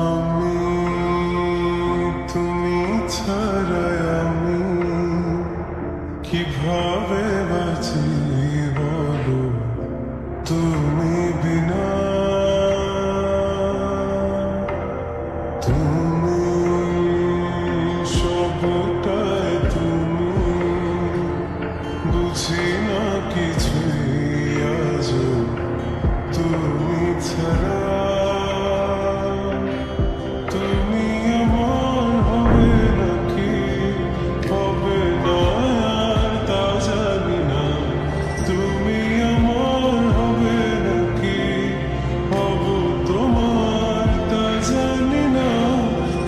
আমি তুমি ছাড়া আমি কিভাবে বাঁচি বলো তুমি বিনা তুমি সবটাই তুমি বুঝি না কিছুই আজ তুমি ছাড়া তুমি আমার হবে নাকি হবে না আর তা জানি না তুমি আমার হবে নাকি হব তোমার তা জানি না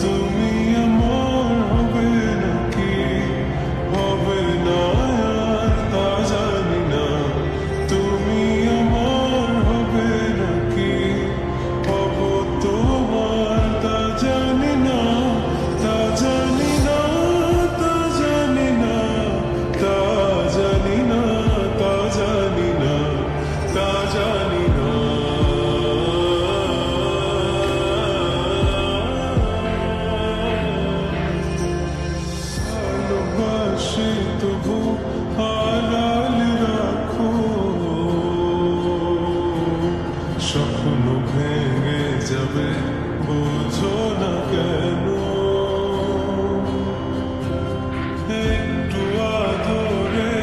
তুমি আমার হবে নাকি হবে না আর তা জানি না তুমি আমার হবে নাকি হব তোমার তা জানি না তা জানি না তা জানি না তা জানি না তা জানি না তা জানি না ভালোবাসি তবু হারাল রাখো স্বপ্ন ভেঙে যাবে বোঝো না কেন একটু আদরে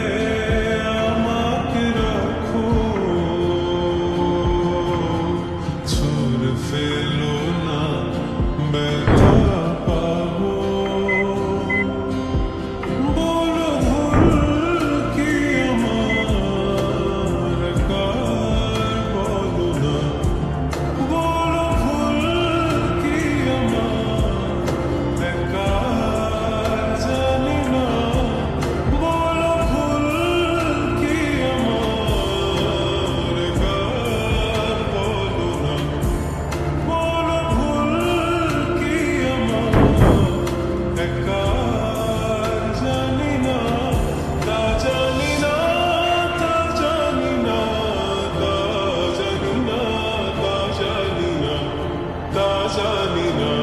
আমাকে রাখো ছুঁড়ে ফেলো না ব্যথা পাবো বলো ভুল কি আমার কার বলো না বলো ভুল কি আমার একার জানি না বলো ভুল কি আমার একার বলো না বলো ভুল কি আমার একার জানি না তা জানি না তা জানি না তা জানি না তা জানি না তা জানি না